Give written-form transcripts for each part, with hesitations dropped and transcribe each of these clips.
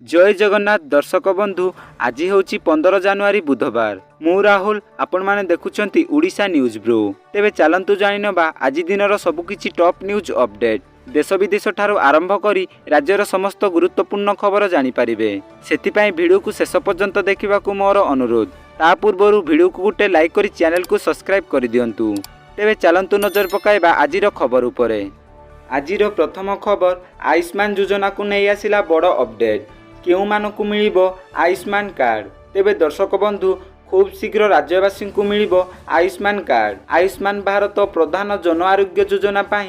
जय जगन्नाथ दर्शक बंधु आज हूँ 15 जानुआरी बुधवार मु राहुल आपण माने देखुछंती उड़ीसा न्यूज ब्रो। तेबे चलंतु जानि नबा आज दिनर सबुकिछि टॉप न्यूज अपडेट। देश विदेश ठारू आरंभ करी राज्यर समस्त गुरुत्वपूर्ण खबर जानि पारिबे। सेथिपाई वीडियो को शेष पर्यंत देखिबाकू मोर अनुरोध। ता पूर्वरु वीडियो को गुटे लाइक करी चैनल को सब्सक्राइब करि दियंतु। तेबे चलंतु नजर पकाइबा आजिर खबर उपरे। आजिर प्रथम खबर आयुष्मान योजना को नहीं आसिला बड़ अपडेट। केउ मानकु मिलिबो आयुष्मान कार्ड। तेबे दर्शक बंधु खूब शीघ्र राज्यवासी को मिलिबो आयुष्मान कार्ड। आयुष्मान भारत प्रधान जन आरोग्य योजना पाई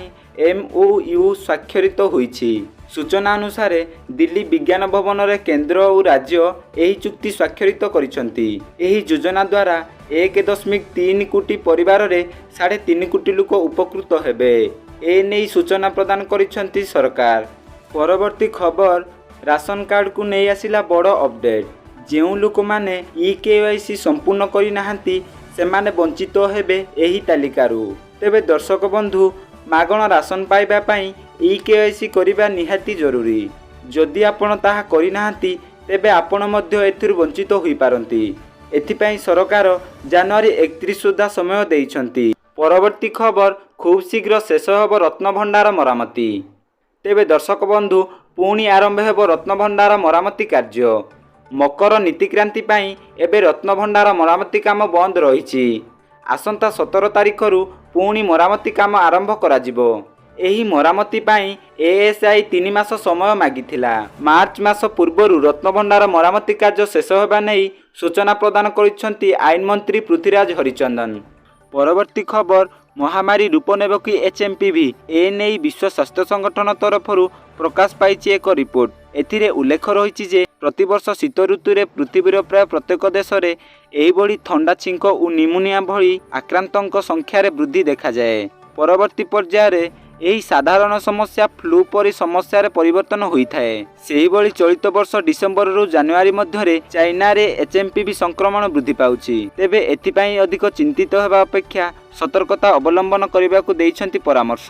MOU स्वाक्षरित होईछि। सूचना अनुसार दिल्ली विज्ञान भवन रे केंद्र और राज्य एही चुक्ति स्वाक्षरित करिसंती। एही योजना द्वारा 1.3 कोटी परिवार रे 3.5 कोटी लोक उपकृत हेबे। ए नै सूचना प्रदान करिसंती सरकार। परवर्ती खबर राशन कार्ड को नहीं आसिला बड़ अपडेट। जो लोक मैंने EKYC संपूर्ण करि नाहंती सेमाने वंचित हेबे एही तालिकारु। तेबे दर्शक बंधु मागण राशन पाइबा पई EKYC करिबा निहाती जरूरी। जदि आपण ताहा करि नाहंती तेबे आपण मध्य एथिरु वंचित होई पारंती। एथिपई सरकार जनवरी 31 सुधा समय देइछंती। परवर्ती खबर खूब शीघ्र शेष हब रत्न भंडार मरामती। तेबे दर्शक बंधु पुणी आरंभ हेब रत्न भंडार मरामती कार्य। मकर नीतिक्रांति पाई एबे रत्न भंडार मरामती काम बंद रहिछि। आसंता 17 तारिखरु पुणी मरामती काम आरंभ कराजिबो। एही मरामती पाई ASI 3 मास समय मागिथिला। मार्च मास पूर्वरु रत्न भंडार मरामती कार्य शेष हेबा नै सूचना प्रदान करिसंती आईन मंत्री पृथ्वीराज हरिचंदन। परवर्ती खबर महामारी रूप नेब कि HMPV ए नै विश्व स्वास्थ्य संगठन तरफरु प्रकाश पाइछि एक रिपोर्ट। एथिरे उल्लेख रहिछि जे प्रतिवर्ष शीत ऋतु रे पृथ्वीर प्राय प्रत्येक देश रे एही बड़ी थंडा छिंक और निमोनिया भली आक्रांतक संख्या रे वृद्धि देखा जाए। परवर्ती पर्याय रे एही साधारण समस्या फ्लू परी समस्या रे परिवर्तन होइथाए। सेही बड़ी चलित वर्ष डिसेंबर रु जनवरी मध्य रे चाइना रे HMPV संक्रमण वृद्धि पाउछि। तेबे एथिपाई अधिक चिंतित हेबा अपेक्षा सतर्कता अवलंबन करिबाकू देइछंती परामर्श।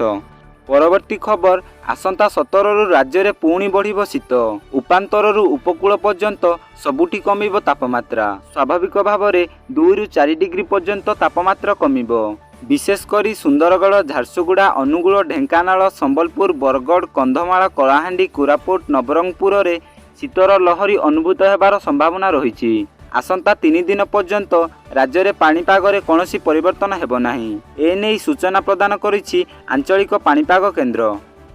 परवर्ती खबर आसंता 17 रु राज्य रे पुणी बढ़िबो शीत। उपांतर रु उपकूल पर्यंत सबुठी कमिबो तापमात्रा। स्वाभाविक भाव रे 2 रु 4 डिग्री पर्यंत तापमात्रा कमिबो। विशेष करी सुंदरगढ़, झारसुगुड़ा, अनुगुल, ढेंकानाल, संबलपुर, बरगढ़, कंधमाल, कलाहांडी, कोरापुट, नवरंगपुर रे शीतर लहरी अनुभूत हेबार संभावना रहिछि। आसंता 3 दिन पर्यंत राज्य रे पाणीपाग रे कोनोसी परिवर्तन हेबो नाही। ए नै सूचना प्रदान करिछि आंचलिक पाणीपाग केंद्र।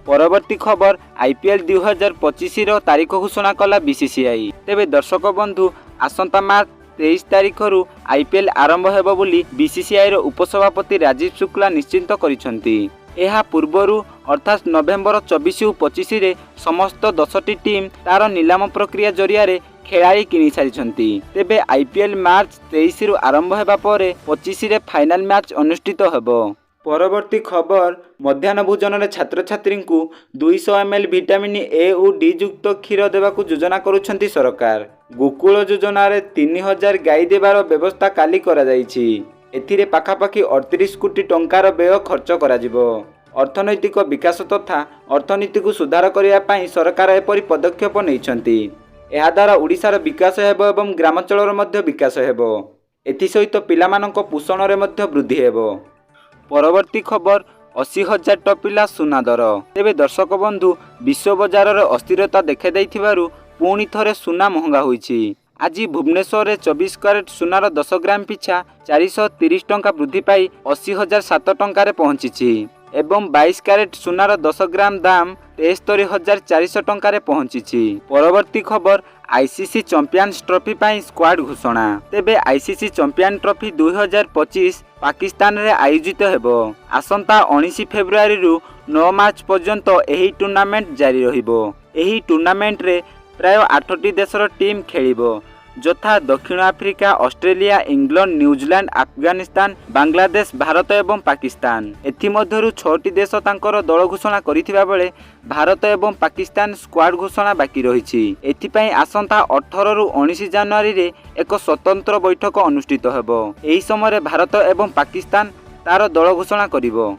परवर्ती खबर IPL 2025 रो तारीख घोषणा कला BCCI। तेबे दर्शक बंधु आसंता मार्च 23 तारिखरु IPL आरंभ हेबो बोली BCCI रो उपसभापति राजीव शुक्ला निश्चित करिसंती। एहा पूर्वरु अर्थात नवेम्बर 24 और 25 रे समस्त 10टी टीम तार नीलाम प्रक्रिया जरिया रे खेलाड़ी किनि सारिछंती। तेबे IPL मार्च 23 रु आरंभ हेबा परे 25 रे फाइनल मैच अनुष्ठित हेबो। परवर्ती खबर मध्याह्न भोजन रे छात्र छात्री को 200 ml विटामिन A और D युक्त क्षीर देवाकू योजना करुछंती सरकार। गोकुल योजना रे 3000 गाई देवार व्यवस्था काली करा जाइछि। एथिरे पाखापाखि 38 कोटी टंकार व्यय खर्च करा जिवो। अर्थनैतिक विकास तथा अर्थनीति को सुधार करिया पई सरकार एपरि पदक्षेप नैछंती। एहा द्वारा ओडिसार विकास हेबो एवं ग्रामांचलर मध्य विकास हेबो। एथि सहित पिलामानक पोषण रे मध्य वृद्धि हेबो। परवर्ती खबर 80,000 टपिला सुना दर। तेबे दर्शक बंधु विश्व बजार रे अस्थिरता देखा दैथिबारु पुणी थरे सुना महंगा होईछि। आज भुवनेश्वर रे 24 कैरेट सुनार 10 ग्राम पिछा 430 टंका वृद्धि पाई 80,007 टंका रे पहुंचीछि एवं 22 कैरेट सुनार 10 ग्राम दाम 73,400 टंका रे पहुंचीछि। परवर्ती खबर ICC चैंपियंस ट्रॉफी पाई स्क्वाड घोषणा। तेबे ICC चैंपियन ट्रॉफी 2025 पाकिस्तान रे आयोजित हेबो। आसंता 19 फेब्रुआरी रु 9 मार्च पर्यंत एही टूर्नामेंट जारी रहिबो। एही टूर्नामेंट रे प्राय 8टी देशर टीम खेलिबो यथा दक्षिण Africa, Australia, England, New Zealand, Afghanistan, Bangladesh, Bharat एवं पाकिस्तान। एथिमध्यरु 6टी देश तांकर दल घोषणा करिथिबा बेले भारत एवं पाकिस्तान स्क्वाड घोषणा बाकी रहिछि। एथिपई आसंता 18 रु 19 जनवरी रे एक स्वतंत्र बैठक अनुष्ठित हेबो। एही समय भारत एवं पाकिस्तान तार दल घोषणा करिवो।